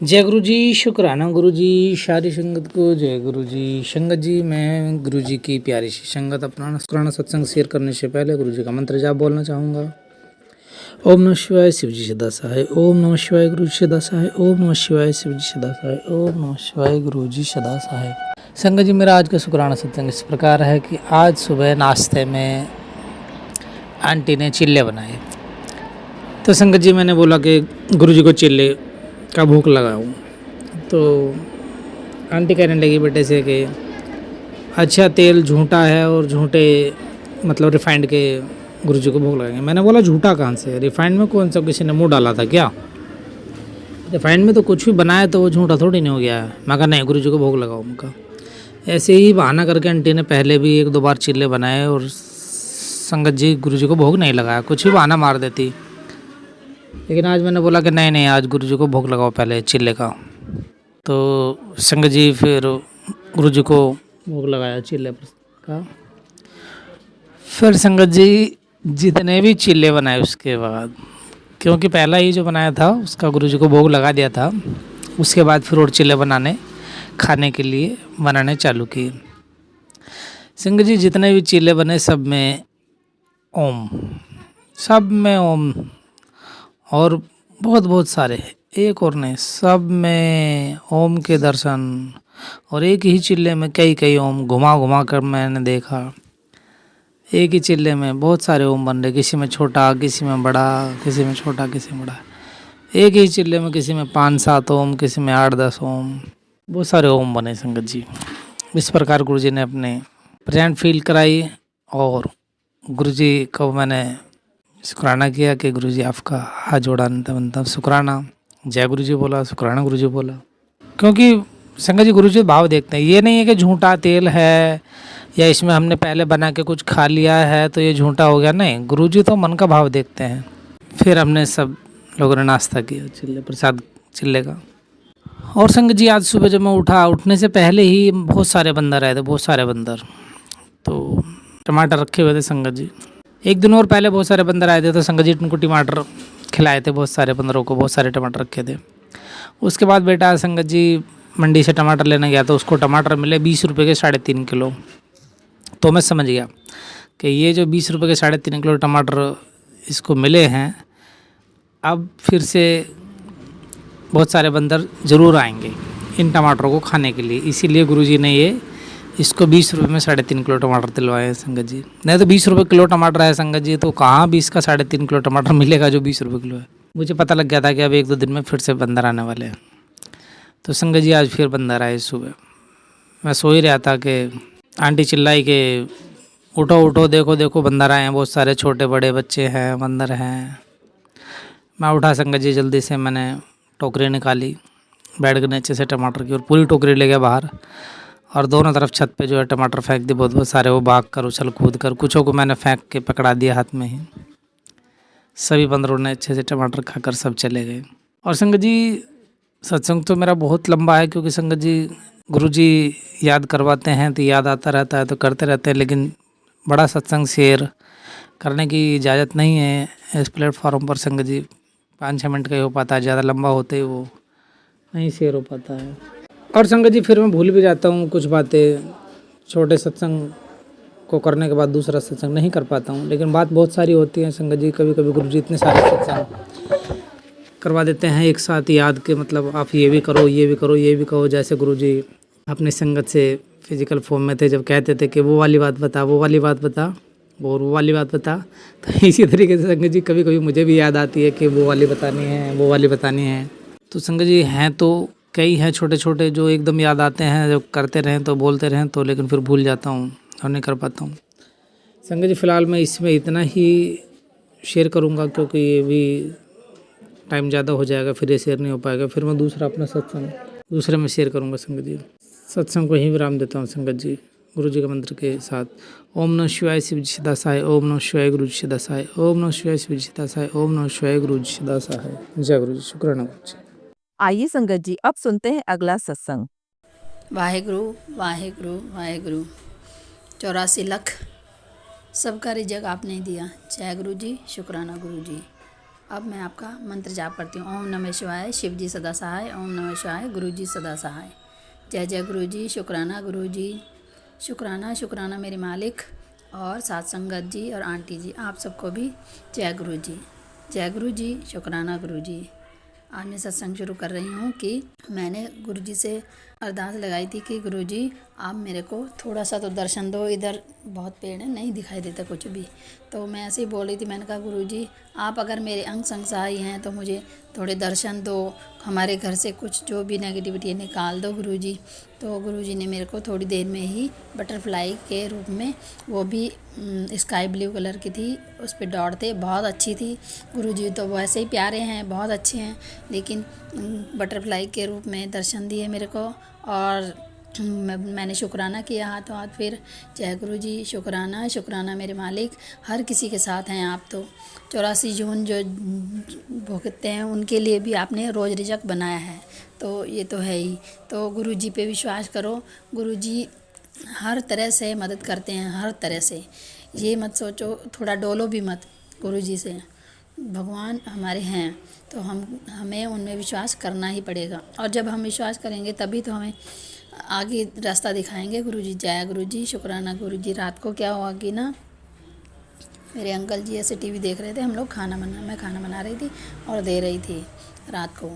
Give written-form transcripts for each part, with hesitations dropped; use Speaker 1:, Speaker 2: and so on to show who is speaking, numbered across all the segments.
Speaker 1: जय गुरु जी, शुक्राना गुरु जी, सारी संगत को जय गुरु जी। संगत जी, मैं गुरु जी की प्यारी सी संगत अपना शुक्राना सत्संग शेयर करने से पहले गुरु जी का मंत्र जाप बोलना चाहूँगा। ओम नमः शिवाय, शिव जी सदा सहाय। ओम नमः शिवाय, गुरु जी सदा सहाय। ओम नमः शिवाय, शिव जी सदा सहाय। ओम नमः शिवाय, गुरु जी सदा सहाय। संगत जी, मेरा आज का शुक्राना सत्संग इस प्रकार है कि आज सुबह नाश्ते में आंटी ने चिल्ले बनाए। तो संगत जी, मैंने बोला कि गुरु जी को चिल्ले का भूख लगाऊं। तो आंटी कहने लगी बेटे से कि अच्छा तेल झूठा है और झूठे मतलब रिफाइंड के गुरु जी को भोग लगाएंगे। मैंने बोला झूठा कहाँ से, रिफाइंड में कौन सा किसी ने मुँह डाला था क्या? रिफाइंड में तो कुछ भी बनाया तो वो झूठा थोड़ी नहीं हो गया है। मैं कहा नहीं, गुरु जी को भोग लगाओ उनका। ऐसे ही बहाना करके आंटी ने पहले भी एक दो बार चिल्ले बनाए और संगत जी गुरु जी को भोग नहीं लगाया, कुछ भी बहाना मार देती। लेकिन आज मैंने बोला कि नहीं नहीं, आज गुरु जी को भोग लगाओ पहले चिल्ले का। तो संगत जी फिर गुरु जी को भोग लगाया चिल्ले का। फिर संगत जी जितने भी चिल्ले बनाए उसके बाद, क्योंकि पहला ही जो बनाया था उसका गुरु जी को भोग लगा दिया था, उसके बाद फिर और चिल्ले बनाने खाने के लिए बनाने चालू किए। संगत जी जितने भी चिल्ले बने सब में ओम, सब में ओम, और बहुत बहुत सारे, एक और नहीं, सब में ओम के दर्शन। और एक ही चिल्ले में कई कई ओम घुमा घुमा कर मैंने देखा। एक ही चिल्ले में बहुत सारे ओम बन रहे, किसी में छोटा, किसी में बड़ा, किसी में छोटा, किसी में बड़ा। एक ही चिल्ले में किसी में 5-7 ओम, किसी में 8-10 ओम, बहुत सारे ओम बने संगत जी। इस प्रकार गुरु जी ने अपने प्रेजेंट फील कराई और गुरु जी को मैंने शुक्राना किया कि गुरु जी आपका हाथ जोड़ा बनता शुक्राना। जय गुरु जी बोला, शुक्राना गुरु जी बोला। क्योंकि संगत जी गुरु जी भाव देखते हैं, ये नहीं है कि झूठा तेल है या इसमें हमने पहले बना के कुछ खा लिया है तो ये झूठा हो गया, नहीं, गुरु जी तो मन का भाव देखते हैं। फिर हमने सब लोगों ने नाश्ता किया चिल्ले प्रसाद चिल्ले का। और संगत जी आज सुबह जब मैं उठा, उठने से पहले ही बहुत सारे बंदर आए थे, बहुत सारे बंदर। तो टमाटर रखे हुए थे संगत जी, एक दिन और पहले बहुत सारे बंदर आए थे तो संगत जी उनको टमाटर खिलाए थे, बहुत सारे बंदरों को बहुत सारे टमाटर रखे थे। उसके बाद बेटा संगत जी मंडी से टमाटर लेने गया तो उसको टमाटर मिले 20 रुपये के 3.5 किलो। तो मैं समझ गया कि ये जो 20 रुपये के 3.5 किलो टमाटर इसको मिले हैं, अब फिर से बहुत सारे बंदर ज़रूर आएंगे इन टमाटरों को खाने के लिए। इसीलिए गुरुजी ने ये इसको 20 रुपये में 3.5 किलो टमाटर दिलवाए हैं संगत जी। नहीं तो 20 रुपये किलो टमाटर है संगत जी, तो कहाँ 20 का 3.5 किलो टमाटर मिलेगा जो 20 रुपये किलो है। मुझे पता लग गया था कि अब 1-2 दिन में फिर से बंदर आने वाले हैं। तो संगत जी आज फिर बंदर आए सुबह। मैं सो ही रहा था कि आंटी चिल्लाई कि उठो उठो, देखो देखो बंदर आए हैं, बहुत सारे छोटे बड़े बच्चे हैं, बंदर हैं। मैं उठा संगत जी, जल्दी से मैंने टोकरी निकाली बेड के नीचे से टमाटर की, और पूरी टोकरी ले गया बाहर और दोनों तरफ छत पे जो है टमाटर फेंक दिए बहुत बहुत सारे। वो भाग कर उछल कूद कर, कुछों को मैंने फेंक के पकड़ा दिया हाथ में ही। सभी बंदरों ने अच्छे से टमाटर खाकर सब चले गए। और संगत जी सत्संग तो मेरा बहुत लंबा है, क्योंकि संगत जी गुरुजी याद करवाते हैं तो याद आता रहता है तो करते रहते हैं, लेकिन बड़ा सत्संग शेयर करने की इजाज़त नहीं है इस प्लेटफॉर्म पर संगत जी। 5-6 मिनट का ही हो पाता है, ज़्यादा लंबा होते ही वो नहीं शेयर हो पाता है। और संगत जी फिर मैं भूल भी जाता हूँ कुछ बातें, छोटे सत्संग को करने के बाद दूसरा सत्संग नहीं कर पाता हूँ, लेकिन बात बहुत सारी होती है संगत जी। कभी कभी गुरुजी इतने सारे सत्संग करवा देते हैं एक साथ याद के, मतलब आप ये भी करो, ये भी करो, ये भी कहो। जैसे गुरुजी अपनी संगत से फिजिकल फॉर्म में थे, जब कहते थे कि वो वाली बात बता, वो वाली बात बता और वो वाली बात बता, तो इसी तरीके से संगत जी कभी कभी मुझे भी याद आती है कि वो वाली बतानी है, वो वाली बतानी है। तो संगत जी हैं तो कई हैं छोटे छोटे जो एकदम याद आते हैं, जब करते रहें तो बोलते रहें तो, लेकिन फिर भूल जाता हूँ और नहीं कर पाता हूँ। संगत जी फ़िलहाल मैं इसमें इतना ही शेयर करूँगा, क्योंकि ये भी टाइम ज़्यादा हो जाएगा, फिर ये शेयर नहीं हो पाएगा। फिर मैं दूसरा अपना सत्संग दूसरे में शेयर करूँगा संगत जी। सत्संग को यहीं विराम देता हूँ संगत जी, गुरु जी के मंत्र के साथ। ओम नमः शिवाय, शिव जी सदा सहाय। ओम नमः शिवाय, गुरु जी सदा सहाय। ओम नमः शिवाय, शिव जी सदा सहाय। ओम नमः शिवाय, गुरु जी सदा सहाय। जय गुरु जी, शुक्राना गुरु जी।
Speaker 2: आइए संगत जी, अब सुनते हैं अगला सत्संग।
Speaker 3: वाहेगुरु वाहेगुरु वाहेगुरु। 84 लाख सबका रिजक आपने दिया। जय गुरु जी, शुक्राना गुरु जी। अब मैं आपका मंत्र जाप करती हूँ। ओम नमः शिवाय, शिव जी सदा सहाय। ओम नमः शिवाय, गुरु जी सदा सहाय। जय जय गुरु जी, शुक्राना गुरु जी, शुक्राना शुक्राना मेरे मालिक और साथ संगत जी और आंटी जी, आप सबको भी जय गुरु जी। जय गुरु जी, शुक्राना गुरु जी। आज मैं सत्संग शुरू कर रही हूँ कि मैंने गुरु जी से अरदास लगाई थी कि गुरु जी आप मेरे को थोड़ा सा तो दर्शन दो, इधर बहुत पेड़ है नहीं दिखाई देता कुछ भी। तो मैं ऐसे ही बोल रही थी, मैंने कहा गुरु जी आप अगर मेरे अंग संग सहाय हैं तो मुझे थोड़े दर्शन दो, हमारे घर से कुछ जो भी नेगेटिविटी है निकाल दो गुरु जी। तो गुरु जी ने मेरे को थोड़ी देर में ही बटरफ्लाई के रूप में, वो भी स्काई ब्लू कलर की थी, उस पर दौड़ते बहुत अच्छी थी। गुरु जी तो वैसे ही प्यारे हैं, बहुत अच्छे हैं, लेकिन बटरफ्लाई के रूप में दर्शन दिए मेरे को। और मैंने शुक्राना किया हाथों हाथ फिर। जय गुरु जी, शुक्राना शुक्राना मेरे मालिक, हर किसी के साथ हैं आप। तो 84 जून जो भुगतते हैं उनके लिए भी आपने रोज़ रिजक बनाया है, तो ये तो है ही। तो गुरु जी पे विश्वास करो, गुरु जी हर तरह से मदद करते हैं, हर तरह से। ये मत सोचो, थोड़ा डोलो भी मत गुरु जी से। भगवान हमारे हैं तो हमें उनमें विश्वास करना ही पड़ेगा, और जब हम विश्वास करेंगे तभी तो हमें आगे रास्ता दिखाएंगे गुरु जी। जय गुरु जी, शुक्राना गुरु जी। रात को क्या हुआ कि ना, मेरे अंकल जी ऐसे टीवी देख रहे थे, हम लोग मैं खाना बना रही थी और दे रही थी रात को।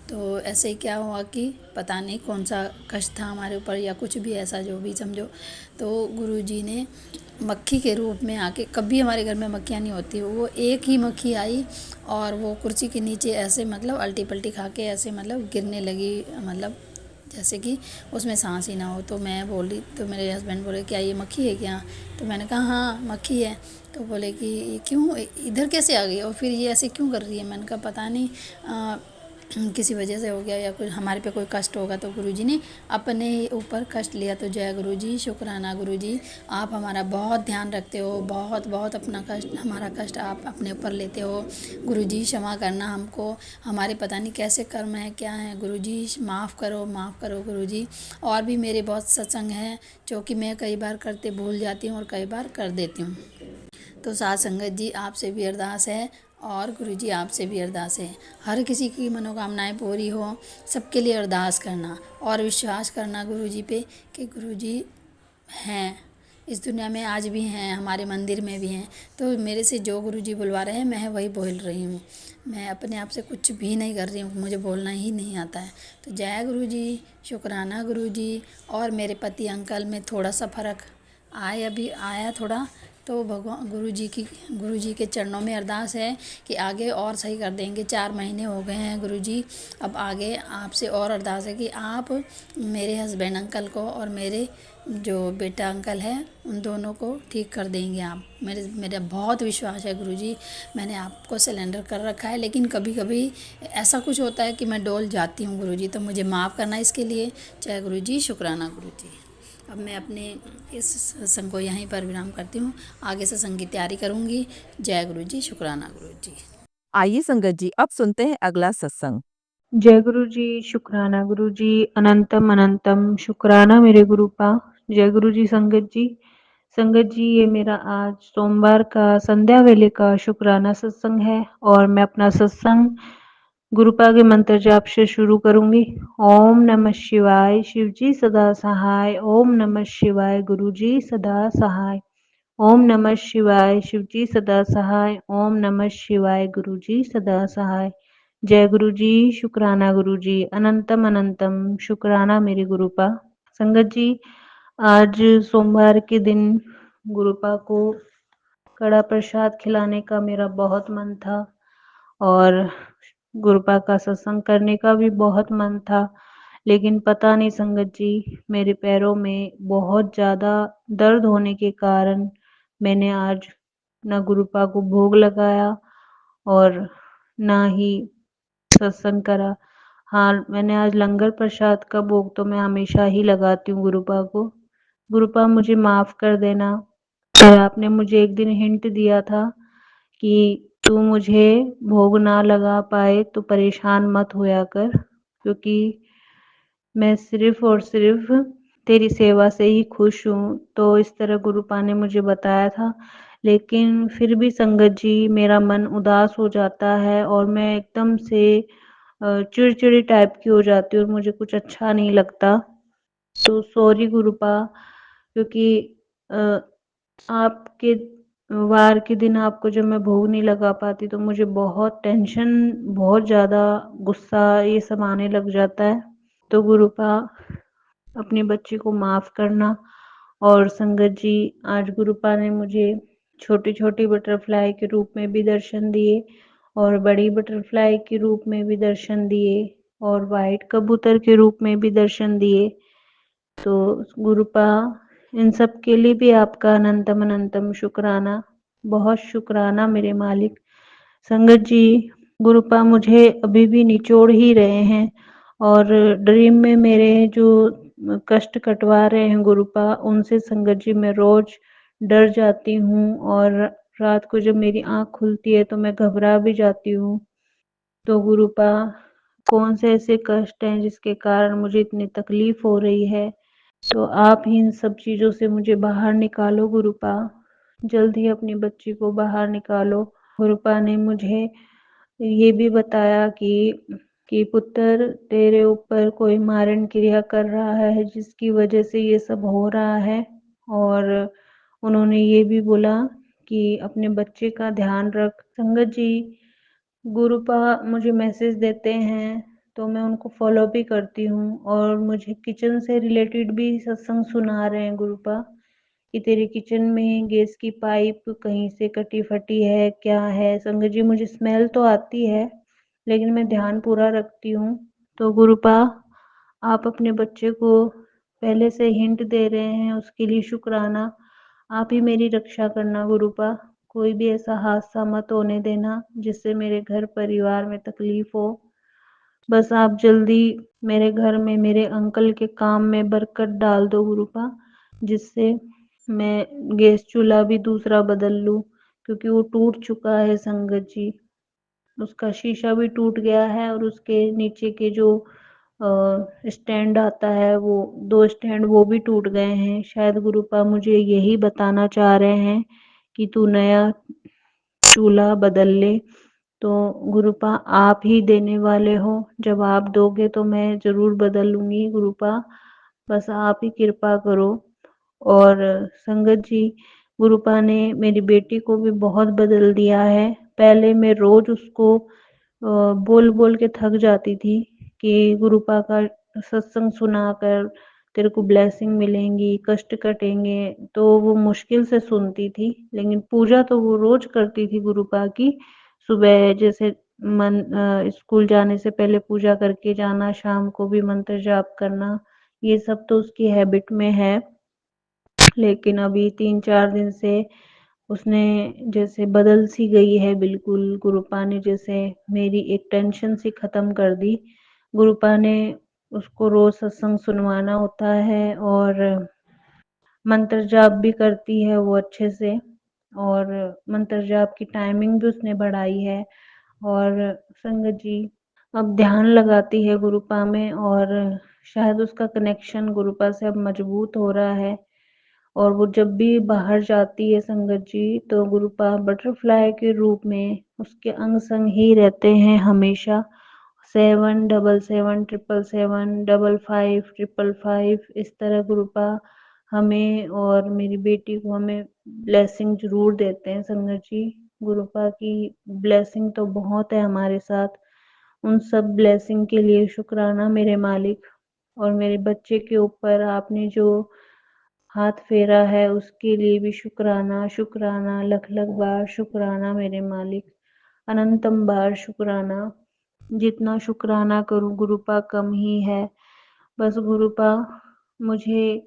Speaker 3: तो ऐसे ही क्या हुआ कि पता नहीं कौन सा कष्ट था हमारे ऊपर या कुछ भी ऐसा जो भी समझो। तो गुरुजी ने मक्खी के रूप में आके, कभी हमारे घर में मक्खियाँ नहीं होती, वो एक ही मक्खी आई और वो कुर्सी के नीचे ऐसे मतलब अल्टी पल्टी खा के ऐसे मतलब गिरने लगी, मतलब जैसे कि उसमें सांस ही ना हो। तो मैं बोली, तो मेरे हस्बैंड बोले क्या ये मक्खी है क्या? तो मैंने कहा हाँ मक्खी है। तो बोले कि क्यों इधर कैसे आ गई और फिर ये ऐसे क्यों कर रही है? मैंने कहा पता नहीं, किसी वजह से हो गया या कुछ हमारे पे कोई कष्ट होगा। तो गुरुजी ने अपने ऊपर कष्ट लिया। तो जय गुरुजी, शुक्राना गुरुजी, आप हमारा बहुत ध्यान रखते हो, बहुत बहुत अपना कष्ट, हमारा कष्ट आप अपने ऊपर लेते हो। गुरुजी क्षमा करना हमको, हमारे पता नहीं कैसे कर्म है क्या है, गुरुजी माफ़ करो गुरुजी। और भी मेरे बहुत सत्संग हैं जो कि मैं कई बार करते भूल जाती हूँ और कई बार कर देती हूँ। तो साथ संगत जी आपसे भी अरदास है और गुरुजी आपसे भी अरदास है, हर किसी की मनोकामनाएं पूरी हो, सबके लिए अरदास करना और विश्वास करना गुरुजी पे कि गुरुजी हैं इस दुनिया में, आज भी हैं, हमारे मंदिर में भी हैं। तो मेरे से जो गुरुजी बुलवा रहे हैं मैं वही बोल रही हूँ, मैं अपने आप से कुछ भी नहीं कर रही हूँ, मुझे बोलना ही नहीं आता है। तो जय गुरुजी, शुक्राना गुरुजी। और मेरे पति अंकल में थोड़ा सा फ़र्क अभी आया थोड़ा, तो भगवान गुरु जी के चरणों में अरदास है कि आगे और सही कर देंगे। 4 महीने हो गए हैं गुरुजी, अब आगे आपसे और अरदास है कि आप मेरे हस्बैंड अंकल को और मेरे जो बेटा अंकल है उन दोनों को ठीक कर देंगे आप। मेरा बहुत विश्वास है गुरुजी, मैंने आपको सिलेंडर कर रखा है, लेकिन कभी कभी ऐसा कुछ होता है कि मैं डोल जाती हूँ गुरुजी, तो मुझे माफ़ करना इसके लिए। जय गुरुजी, शुक्राना गुरुजी। अब मैं अपने इस सत्संग को यहीं पर विराम करती हूँ, आगे सत्संग की तैयारी करूँगी। जय गुरु जी, शुक्राना गुरु जी।
Speaker 2: आइए संगत जी अब सुनते हैं अगला सत्संग।
Speaker 4: जय गुरु जी, शुक्राना गुरु जी, अनंतम अनंतम शुक्राना मेरे गुरुपा। जय गुरु जी संगत जी ये मेरा आज सोमवार का संध्या वेले का शुक्राना सत्संग है और मैं अपना सत्संग गुरुपा के मंत्र जाप से शुरू करूंगी। ओम नमः शिवाय, शिव जी सदा सहाय। ओम नमः शिवाय, गुरु जी सदा सहाय। ओम नमः शिवाय, शिव जी सदा सहाय। ओम नमः शिवाय, गुरु जी सदा सहाय। जय गुरु जी, शुक्राना गुरु जी, अनंतम अनंतम शुक्राना मेरे गुरुपा। संगत जी आज सोमवार के दिन गुरुपा को कड़ा प्रसाद खिलाने का मेरा बहुत मन था और गुरुपा का सत्संग करने का भी बहुत मन था, लेकिन पता नहीं संगत जी मेरे पैरों में बहुत ज़्यादा दर्द होने के कारण मैंने आज ना गुरुपा को भोग लगाया और ना ही सत्संग करा। हाँ, मैंने आज लंगर प्रसाद का भोग तो मैं हमेशा ही लगाती हूँ गुरुपा को। गुरुपा मुझे माफ़ कर देना। और आपने मुझे एक दिन हिंट दिया था कि तू मुझे भोग ना लगा पाए तो परेशान मत होया कर, क्योंकि मैं सिर्फ़ और सिर्फ़ तेरी सेवा से ही खुश हूँ। तो इस तरह गुरुपा ने मुझे बताया था, लेकिन फिर भी संगत जी मेरा मन उदास हो जाता है और मैं एकदम से चिड़चिड़ी टाइप की हो जाती हूँ और मुझे कुछ अच्छा नहीं लगता। तो सॉरी गुरुपा, क्योंकि अ, आपके वार के दिन आपको जब मैं भोग नहीं लगा पाती तो मुझे बहुत टेंशन, बहुत ज़्यादा गुस्सा ये सब आने लग जाता है। तो गुरुपा अपनी बच्ची को माफ़ करना। और संगत जी, आज गुरुपा ने मुझे छोटी-छोटी बटरफ्लाई के रूप में भी दर्शन दिए और बड़ी बटरफ्लाई के रूप में भी दर्शन दिए और व्हाइट कबूतर के रूप में भी दर्शन दिए। तो गुरुपा, इन सब के लिए भी आपका अनंतम अनंतम शुक्राना, बहुत शुक्राना मेरे मालिक। संगत जी, गुरुपा मुझे अभी भी निचोड़ ही रहे हैं और ड्रीम में मेरे जो कष्ट कटवा रहे हैं गुरुपा, उनसे संगत जी मैं रोज डर जाती हूँ और रात को जब मेरी आँख खुलती है तो मैं घबरा भी जाती हूँ। तो गुरुपा, कौन से ऐसे कष्ट हैं जिसके कारण मुझे इतनी तकलीफ हो रही है? तो आप ही इन सब चीज़ों से मुझे बाहर निकालो गुरुपा, जल्द ही अपनी बच्ची को बाहर निकालो। गुरुपा ने मुझे ये भी बताया कि पुत्र, तेरे ऊपर कोई मारण क्रिया कर रहा है जिसकी वजह से ये सब हो रहा है। और उन्होंने ये भी बोला कि अपने बच्चे का ध्यान रख। संगत जी, गुरुपा मुझे मैसेज देते हैं तो मैं उनको फॉलो भी करती हूँ और मुझे किचन से रिलेटेड भी सत्संग सुना रहे हैं गुरुपा कि तेरे किचन में गैस की पाइप कहीं से कटी फटी है, क्या है। संगत जी, मुझे स्मेल तो आती है लेकिन मैं ध्यान पूरा रखती हूँ। तो गुरुपा, आप अपने बच्चे को पहले से हिंट दे रहे हैं, उसके लिए शुक्राना। आप ही मेरी रक्षा करना गुरुपा, कोई भी ऐसा हादसा मत होने देना जिससे मेरे घर परिवार में तकलीफ हो। बस आप जल्दी मेरे घर में मेरे अंकल के काम में बरकत डाल दो गुरुपा, जिससे मैं गैस चूल्हा भी दूसरा बदल लूं, क्योंकि वो टूट चुका है संगत जी। उसका शीशा भी टूट गया है और उसके नीचे के जो स्टैंड आता है, वो 2 स्टैंड वो भी टूट गए हैं। शायद गुरुपा मुझे यही बताना चाह रहे हैं कि तू नया चूल्हा बदल ले। तो गुरुपा, आप ही देने वाले हो, जब आप दोगे तो मैं ज़रूर बदल लूँगी गुरुपा, बस आप ही कृपा करो। और संगत जी, गुरुपा ने मेरी बेटी को भी बहुत बदल दिया है। पहले मैं रोज़ उसको बोल-बोल के थक जाती थी कि गुरुपा का सत्संग सुनाकर तेरे को ब्लेसिंग मिलेंगी, कष्ट कटेंगे, तो वो मुश्किल से सुनती थी। लेकिन पूजा तो वो रोज़ करती थी गुरुपा की। सुबह जैसे स्कूल जाने से पहले पूजा करके जाना, शाम को भी मंत्र जाप करना, ये सब तो उसकी हैबिट में है। लेकिन अभी 3-4 दिन से उसने जैसे बदल सी गई है बिल्कुल। गुरुपा ने जैसे मेरी एक टेंशन सी खत्म कर दी। गुरुपा ने उसको रोज सत्संग सुनवाना होता है और मंत्र जाप भी करती है वो अच्छे से, और मंत्र जाप की टाइमिंग भी उसने बढ़ाई है। और संगत जी, अब ध्यान लगाती है गुरुपा में और शायद उसका कनेक्शन गुरुपा से अब मजबूत हो रहा है। और वो जब भी बाहर जाती है संगत जी, तो गुरुपा बटरफ्लाई के रूप में उसके अंग संग ही रहते हैं हमेशा। 777775555 इस तरह गुरुपा हमें और मेरी बेटी को हमें ब्लेसिंग जरूर देते हैं संगत जी। गुरुपा की ब्लेसिंग तो बहुत है हमारे साथ। उन सब ब्लेसिंग के लिए शुक्राना मेरे मालिक। और मेरे बच्चे के ऊपर आपने जो हाथ फेरा है उसके लिए भी शुक्राना, शुक्राना, लख लख बार शुक्राना मेरे मालिक, अनंतम बार शुक्राना। जितना शुक्राना करूं गुरुपा कम ही है। बस गुरुपा, मुझे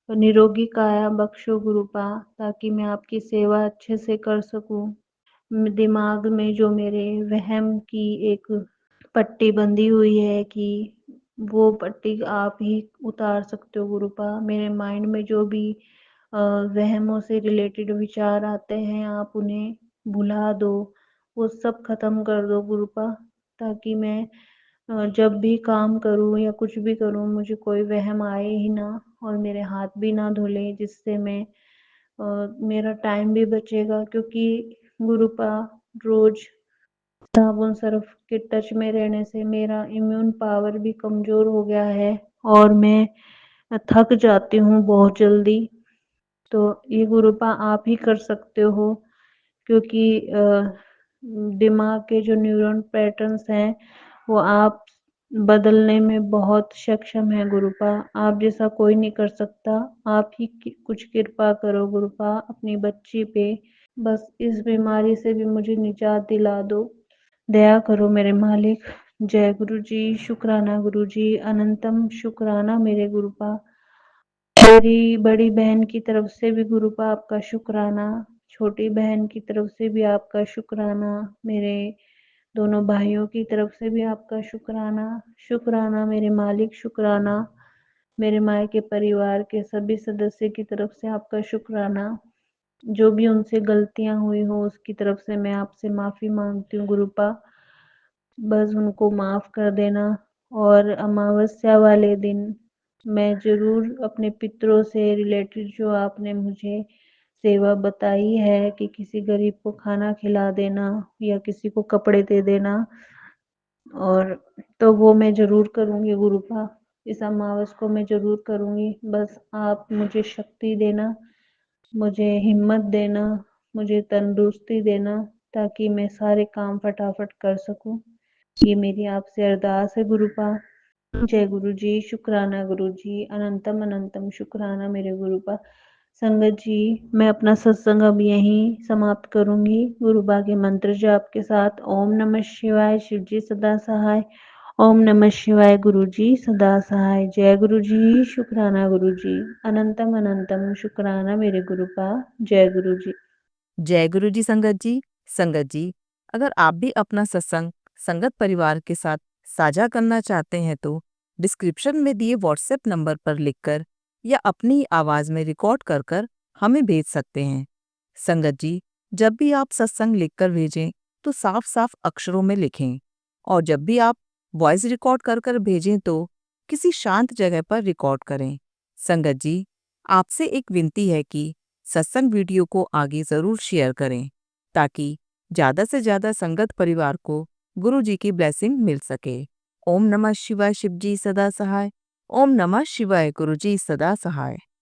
Speaker 4: निरोगी काया बख्शो गुरुपा, ताकि मैं आपकी सेवा अच्छे से कर सकूं। दिमाग में जो मेरे वहम की एक पट्टी बंधी हुई है कि वो पट्टी आप ही उतार सकते हो गुरुपा। मेरे माइंड में जो भी वहमों से रिलेटेड विचार आते हैं, आप उन्हें भुला दो, वो सब खत्म कर दो गुरुपा, ताकि मैं जब भी काम करूँ या कुछ भी करूँ मुझे कोई वहम आए ही ना और मेरे हाथ भी ना धुले, जिससे मैं मेरा टाइम भी बचेगा क्योंकि गुरुपा रोज़ साबुन सर्फ के टच में रहने से मेरा इम्यून पावर भी कमज़ोर हो गया है और मैं थक जाती हूँ बहुत जल्दी। तो ये गुरुपा आप ही कर सकते हो क्योंकि दिमाग के जो न्यूरॉन पैटर्न्स हैं वो आप बदलने में बहुत सक्षम हैं गुरुपा। आप जैसा कोई नहीं कर सकता। आप ही कुछ कृपा करो गुरुपा अपनी बच्ची पे। बस इस बीमारी से भी मुझे निजात दिला दो। दया करो मेरे मालिक। जय गुरु जी, शुक्राना गुरु जी, अनंतम शुक्राना मेरे गुरुपा। मेरी बड़ी बहन की तरफ से भी गुरुपा आपका शुक्राना, छोटी बहन की तरफ से भी आपका शुक्राना, मेरे दोनों भाइयों की तरफ से भी आपका शुक्राना। शुक्राना मेरे मालिक, शुक्राना मेरे मायके परिवार के सभी सदस्य की तरफ से आपका शुक्राना। जो भी उनसे गलतियां हुई हो उसकी तरफ से मैं आपसे माफ़ी मांगती हूँ गुरुपा। बस उनको माफ़ कर देना। और अमावस्या वाले दिन मैं ज़रूर अपने पितरों से रिलेटेड जो आपने मुझे सेवा बताई है कि किसी गरीब को खाना खिला देना या किसी को कपड़े दे देना, और तो वो मैं ज़रूर करूँगी गुरुपा। इस अमावस को मैं ज़रूर करूँगी। बस आप मुझे शक्ति देना, मुझे हिम्मत देना, मुझे तंदुरुस्ती देना ताकि मैं सारे काम फटाफट कर सकूँ। ये मेरी आपसे अरदास है गुरुपा। जय गुरु जी, शुक्राना गुरु जी, अनंतम अनंतम शुक्राना मेरे गुरुपा। संगत जी, मैं अपना सत्संग अब यहीं समाप्त करूंगी गुरुबा के मंत्र जाप के साथ। ओम नमः शिवाय, शिव जी सदा सहाय। ओम नमः शिवाय, गुरु जी सदा सहाय। जय गुरु जी, शुक्राना गुरु जी, अनंतम अनंतम शुक्राना मेरे गुरुपा। जय गुरु जी।
Speaker 2: जय गुरु जी संगत जी, अगर आप भी अपना सत्संग संगत परिवार के साथ साझा करना चाहते हैं तो डिस्क्रिप्शन में दिए व्हाट्सएप नंबर पर लिखकर या अपनी आवाज़ में रिकॉर्ड कर कर हमें भेज सकते हैं। संगत जी, जब भी आप सत्संग लिखकर भेजें तो साफ साफ अक्षरों में लिखें, और जब भी आप वॉइस रिकॉर्ड कर कर भेजें तो किसी शांत जगह पर रिकॉर्ड करें। संगत जी, आपसे एक विनती है कि सत्संग वीडियो को आगे ज़रूर शेयर करें ताकि ज़्यादा से ज़्यादा संगत परिवार को गुरु जी की ब्लेसिंग मिल सके। ओम नमः शिवाय, शिव जी सदा सहाय। ओम नमः शिवाय, गुरु जी सदा सहाय।